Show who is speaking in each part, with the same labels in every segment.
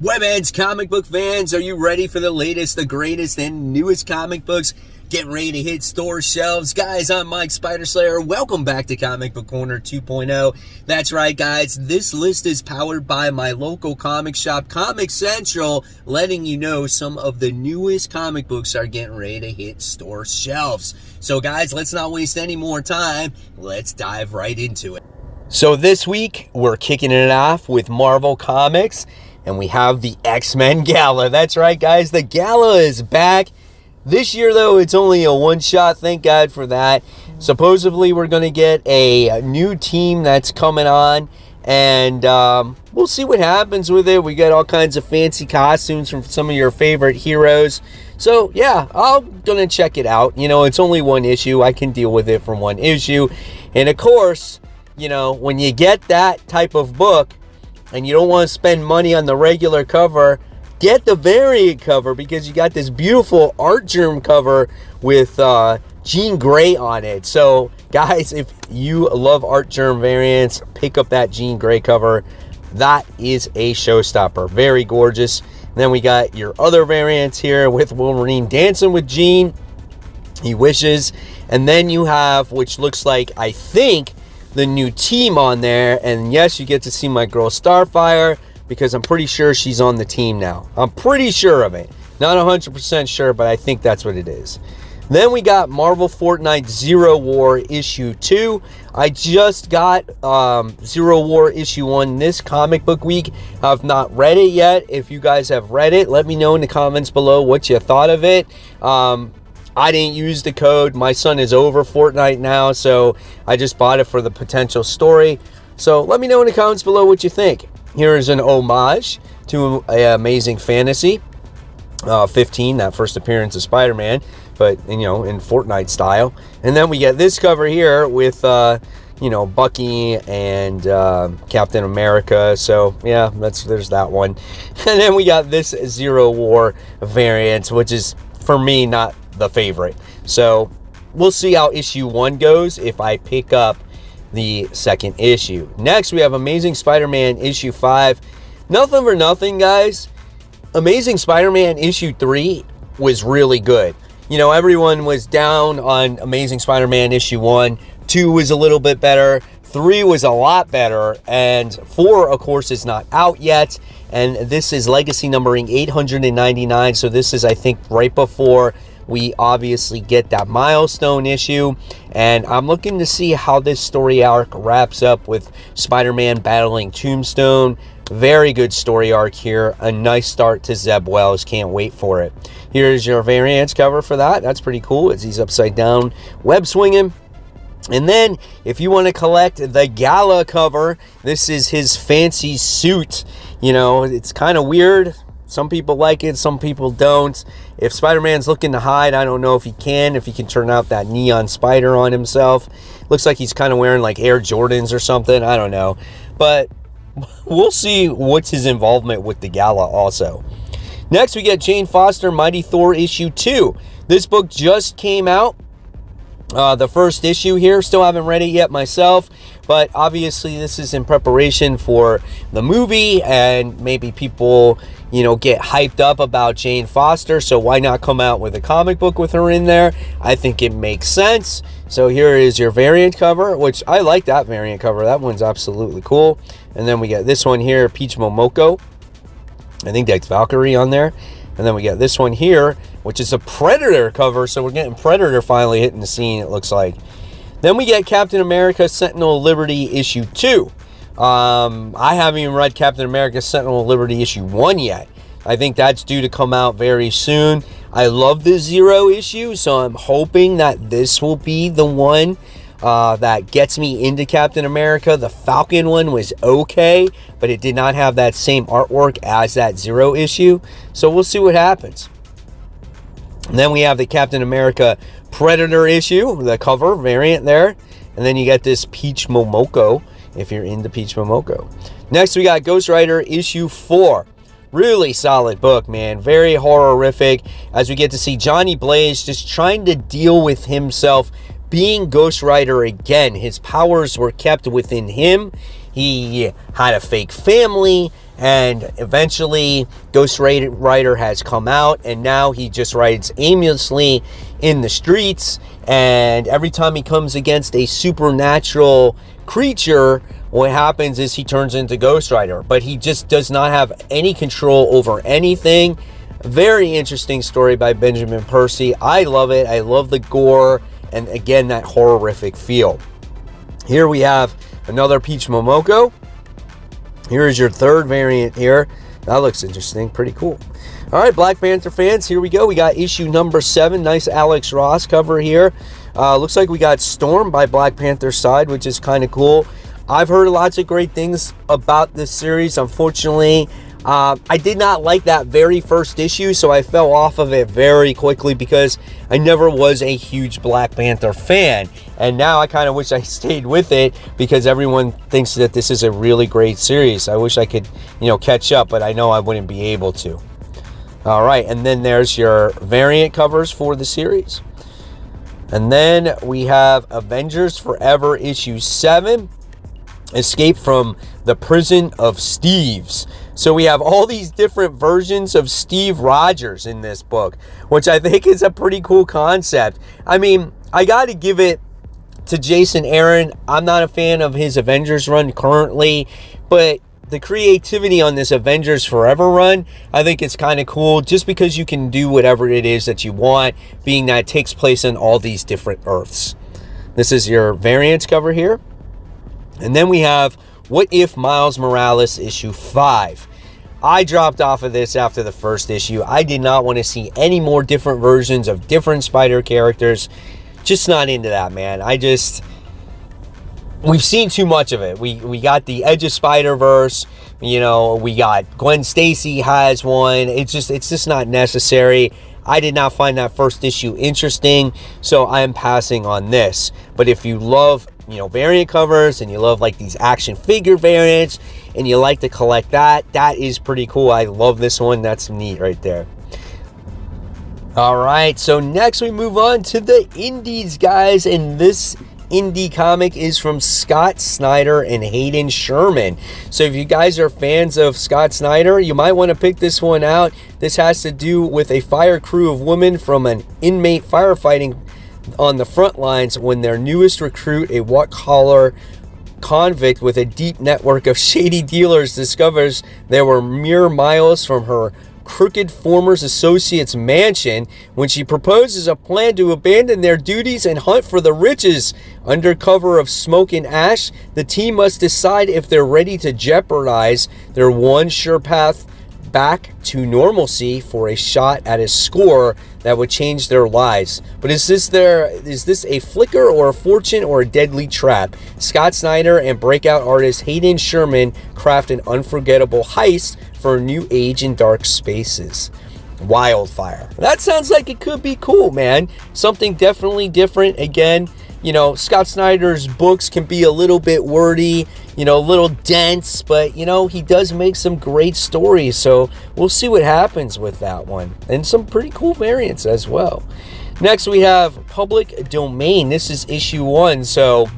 Speaker 1: Webheads, comic book fans, are you ready for the latest, the greatest, and newest comic books getting ready to hit store shelves? Guys, I'm Mike Spider Slayer. Welcome back to Comic Book Corner 2.0. That's right, guys. This list is powered by my local comic shop, Comic Central, letting you know some of the newest comic books are getting ready to hit store shelves. So, guys, let's not waste any more time. Let's dive right into it. So this week, we're kicking it off with Marvel Comics. And we have the X-Men Gala. That's right, guys. The Gala is back. This year, though, it's only a one-shot. Thank God for that. Supposedly, we're going to get a new team that's coming on. And we'll see what happens with it. We got all kinds of fancy costumes from some of your favorite heroes. So, yeah, I'm going to check it out. You know, it's only one issue. I can deal with it for one issue. And, of course, you know, when you get that type of book, and you don't want to spend money on the regular cover, get the variant cover because you got this beautiful art germ cover with Jean Grey on it. So, guys, if you love art germ variants, pick up that Jean Grey cover. That is a showstopper. Very gorgeous. And then we got your other variants here with Wolverine dancing with Jean. He wishes. And then you have, which looks like, I think, the new team on there, and yes, you get to see my girl Starfire because I'm pretty sure she's on the team now. I'm pretty sure of it. Not 100% sure, but I think that's what it is. Then we got Marvel Fortnite Zero War Issue 2. I just got Zero War Issue 1 this comic book week. I've not read it yet. If you guys have read it, let me know in the comments below what you thought of it. I didn't use the code. My son is over Fortnite now, so I just bought it for the potential story. So let me know in the comments below what you think. Here is an homage to Amazing Fantasy 15, that first appearance of Spider-Man, but, you know, in Fortnite style. And then we get this cover here with, you know, Bucky and Captain America. So, yeah, there's that one. And then we got this Zero War variant, which is, for me, not the favorite. So we'll see how issue 1 goes if I pick up the second issue. Next, we have Amazing Spider-Man issue 5. Nothing for nothing, guys. Amazing Spider-Man issue 3 was really good. You know, everyone was down on Amazing Spider-Man issue 1. 2 was a little bit better. 3 was a lot better. And 4, of course, is not out yet. And this is legacy numbering 899. So this is, I think, right before we obviously get that milestone issue, and I'm looking to see how this story arc wraps up with Spider-Man battling Tombstone. Very good story arc here. A nice start to Zeb Wells. Can't wait for it. Here's your variants cover for that. That's pretty cool as he's upside down web swinging. And then, if you want to collect the Gala cover, this is his fancy suit. You know, it's kind of weird. Some people like it, some people don't. If Spider-Man's looking to hide, I don't know if he can turn out that neon spider on himself. Looks like he's kind of wearing like Air Jordans or something. I don't know. But we'll see what's his involvement with the Gala also. Next, we get Jane Foster, Mighty Thor issue 2. This book just came out. The first issue here. Still haven't read it yet myself, but obviously this is in preparation for the movie, and maybe people, you know, get hyped up about Jane Foster, so why not come out with a comic book with her in there? I think it makes sense. So here is your variant cover, which I like that variant cover. That one's absolutely cool. And then we get this one here, Peach Momoko. I think that's Valkyrie on there. And then we got this one here, which is a Predator cover. So we're getting Predator finally hitting the scene, it looks like. Then we get Captain America Sentinel of Liberty issue 2. I haven't even read Captain America Sentinel of Liberty issue 1 yet. I think that's due to come out very soon. I love the Zero issue, so I'm hoping that this will be the one that gets me into Captain America. The Falcon one was okay, but it did not have that same artwork as that Zero issue. So we'll see what happens. And then we have the Captain America Predator issue, the cover variant there. And then you got this Peach Momoko, if you're into Peach Momoko. Next, we got Ghost Rider issue 4. Really solid book, man. Very horrific, as we get to see Johnny Blaze just trying to deal with himself being Ghost Rider again. His powers were kept within him. He had a fake family, And eventually Ghost Rider has come out, and now he just rides aimlessly in the streets, and every time he comes against a supernatural creature, what happens is he turns into Ghost Rider, but he just does not have any control over anything. Very interesting story by Benjamin Percy. I love it. I love the gore, and again, that horrific feel. Here we have another Peach Momoko. Here is your third variant here. That looks interesting. Pretty cool. All right, Black Panther fans, here we go. We got issue number 7. Nice Alex Ross cover here. Looks like we got Storm by Black Panther's side, which is kind of cool. I've heard lots of great things about this series. Unfortunately, I did not like that very first issue, so I fell off of it very quickly because I never was a huge Black Panther fan. And now I kind of wish I stayed with it because everyone thinks that this is a really great series. I wish I could, catch up, but I know I wouldn't be able to. All right, and then there's your variant covers for the series. And then we have Avengers Forever issue 7. Escape from the Prison of Steves. So we have all these different versions of Steve Rogers in this book, which I think is a pretty cool concept. I mean, I got to give it to Jason Aaron. I'm not a fan of his Avengers run currently, but the creativity on this Avengers Forever run, I think it's kind of cool just because you can do whatever it is that you want, being that it takes place on all these different Earths. This is your variants cover here. And then we have What If Miles Morales issue 5. I dropped off of this after the first issue. I did not want to see any more different versions of different Spider characters. Just not into that, man. We've seen too much of it. We got the Edge of Spider-Verse. We got Gwen Stacy has one. It's just not necessary. I did not find that first issue interesting, so I am passing on this. But if you love variant covers, and you love like these action figure variants, and you like to collect that is pretty cool. I love this one. That's neat right there. All right, so next we move on to the indies, guys, and this indie comic is from Scott Snyder and Hayden Sherman. So if you guys are fans of Scott Snyder, you might want to pick this one out. This has to do with a fire crew of women from an inmate firefighting on the front lines when their newest recruit, a white-collar convict with a deep network of shady dealers, discovers they were mere miles from her crooked former associate's mansion when she proposes a plan to abandon their duties and hunt for the riches. Under cover of smoke and ash, the team must decide if they're ready to jeopardize their one sure path back to normalcy for a shot at a score that would change their lives. But is this a flicker or a fortune or a deadly trap? Scott Snyder and breakout artist Hayden Sherman craft an unforgettable heist for a new age in dark spaces. Wildfire. That sounds like it could be cool, man. Something definitely different. Again, Scott Snyder's books can be a little bit wordy, a little dense, but, he does make some great stories. So we'll see what happens with that one. And some pretty cool variants as well. Next, we have Public Domain. This is issue 1. So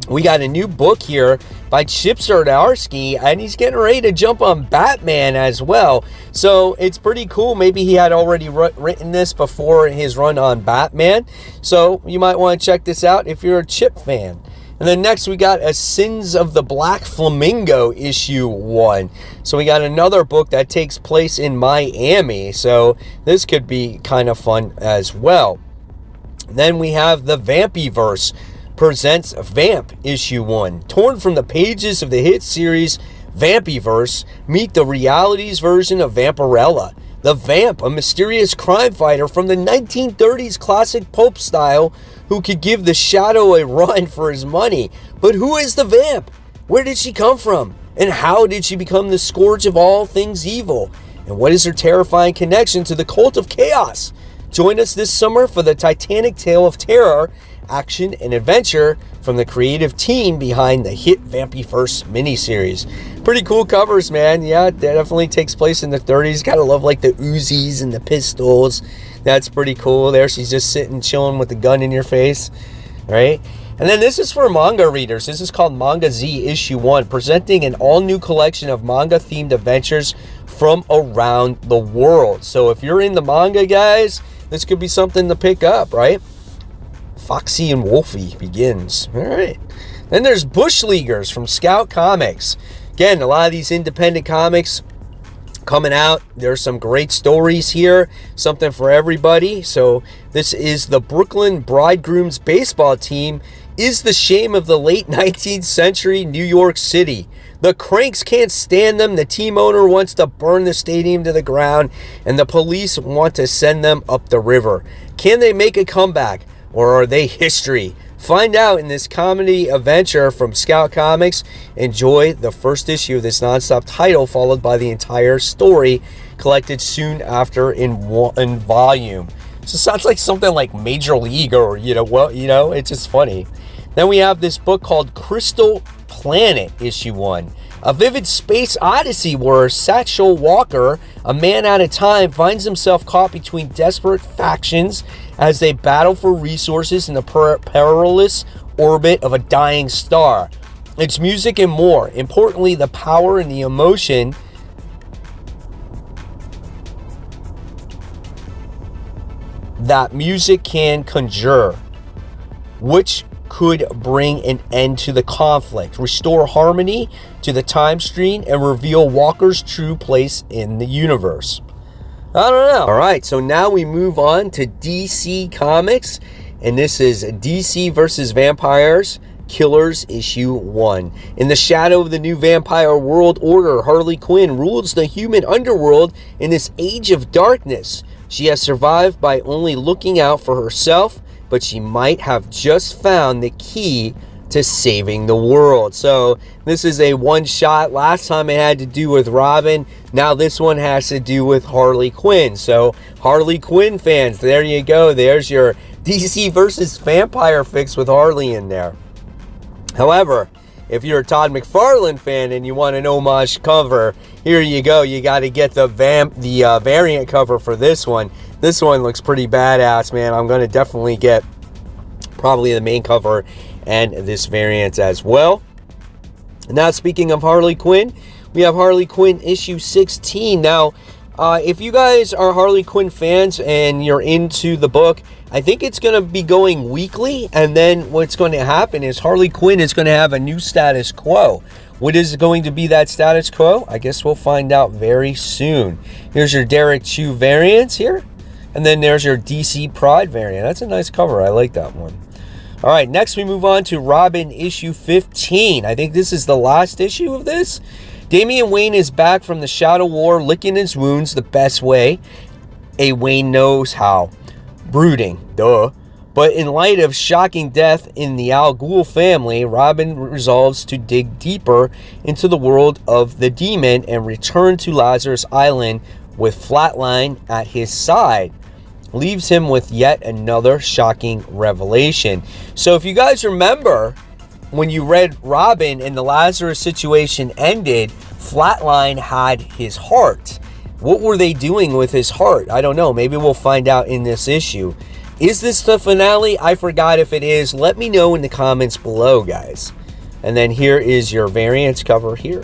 Speaker 1: we got a new book here by Chip Zdarsky, and he's getting ready to jump on Batman as well. So it's pretty cool. Maybe he had already written this before his run on Batman. So you might want to check this out if you're a Chip fan. And then next we got a Sins of the Black Flamingo issue 1. So we got another book that takes place in Miami. So this could be kind of fun as well. Then we have the Vampyverse presents Vamp Issue 1. Torn from the pages of the hit series Vampyverse, meet the realities version of Vampirella. The Vamp, a mysterious crime fighter from the 1930s classic pulp style who could give the Shadow a run for his money. But who is the Vamp? Where did she come from? And how did she become the scourge of all things evil? And what is her terrifying connection to the cult of chaos? Join us this summer for the Titanic tale of terror, action, and adventure from the creative team behind the hit Vampyverse miniseries. Pretty cool covers, man. Yeah, it definitely takes place in the 30s. Gotta love like the Uzis and the pistols. That's pretty cool. There she's just sitting chilling with the gun in your face, right? And then this is for manga readers. This is called Manga Z Issue One, presenting an all-new collection of manga-themed adventures from around the world. So if you're in the manga, guys, this could be something to pick up, right? Foxy and Wolfie begins. All right. Then there's Bush Leaguers from Scout Comics. Again, a lot of these independent comics coming out. There's some great stories here, something for everybody. So this is the Brooklyn Bridegrooms baseball team is the shame of the late 19th century New York City. The cranks can't stand them. The team owner wants to burn the stadium to the ground, and the police want to send them up the river. Can they make a comeback, or are they history? Find out in this comedy adventure from Scout Comics. Enjoy the first issue of this nonstop title, followed by the entire story collected soon after in one volume. So it sounds like something like Major League, or it's just funny. Then we have this book called Crystal Planet Issue One, a vivid space odyssey where Satchel Walker, a man at a time, finds himself caught between desperate factions as they battle for resources in the perilous orbit of a dying star. It's music and more. Importantly, the power and the emotion that music can conjure, which could bring an end to the conflict, restore harmony to the time stream, and reveal Walker's true place in the universe. I don't know. All right, so now we move on to DC Comics, and this is DC versus Vampires Killers Issue 1. In the shadow of the new vampire world order, Harley Quinn rules the human underworld in this age of darkness. She has survived by only looking out for herself, but she might have just found the key to saving the world. So this is a one-shot. Last time it had to do with Robin. Now this one has to do with Harley Quinn. So Harley Quinn fans, there you go. There's your DC versus Vampire fix with Harley in there. However, if you're a Todd McFarlane fan and you want an homage cover, here you go. You got to get the variant cover for this one. This one looks pretty badass, man. I'm going to definitely get probably the main cover and this variant as well. Now, speaking of Harley Quinn, we have Harley Quinn issue 16. Now, if you guys are Harley Quinn fans and you're into the book, I think it's going to be going weekly. And then what's going to happen is Harley Quinn is going to have a new status quo. What is going to be that status quo? I guess we'll find out very soon. Here's your Derek Chu variants here. And then there's your DC Pride variant. That's a nice cover. I like that one. All right, next we move on to Robin issue 15. I think this is the last issue of this. Damian Wayne is back from the Shadow War, licking his wounds the best way a Wayne knows how. Brooding, duh. But in light of shocking death in the Al Ghul family, Robin resolves to dig deeper into the world of the demon and return to Lazarus Island with Flatline at his side. Leaves him with yet another shocking revelation. So if you guys remember, when you read Robin and the Lazarus situation ended, Flatline had his heart. What were they doing with his heart? I don't know. Maybe we'll find out in this issue. Is this the finale? I forgot if it is. Let me know in the comments below, guys. And then here is your variants cover here.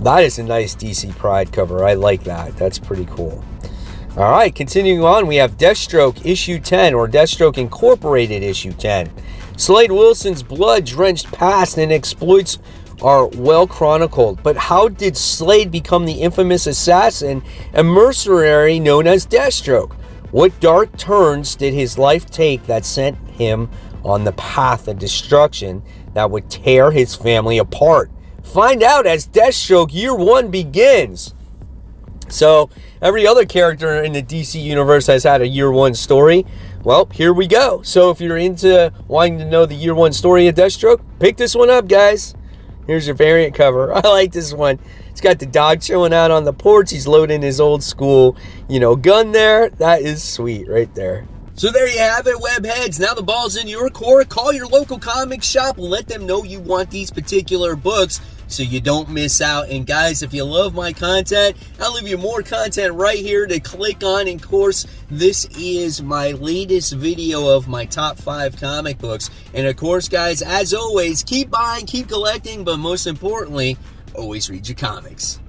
Speaker 1: That is a nice DC Pride cover. I like that. That's pretty cool. All right, continuing on, we have Deathstroke issue 10, or Deathstroke Incorporated issue 10. Slade Wilson's blood-drenched past and exploits are well chronicled. But how did Slade become the infamous assassin and mercenary known as Deathstroke? What dark turns did his life take that sent him on the path of destruction that would tear his family apart? Find out as Deathstroke Year 1 begins. So, every other character in the DC universe has had a Year 1 story. Well, here we go. So, if you're into wanting to know the Year 1 story of Deathstroke, pick this one up, guys. Here's your variant cover. I like this one. It's got the dog chilling out on the porch. He's loading his old school, gun there. That is sweet right there. So there you have it, webheads. Now the ball's in your court. Call your local comic shop. Let them know you want these particular books. so you don't miss out. And guys, if you love my content, I'll leave you more content right here to click on. And of course, this is my latest video of my top 5 comic books. And of course, guys, as always, keep buying, keep collecting, but most importantly, always read your comics.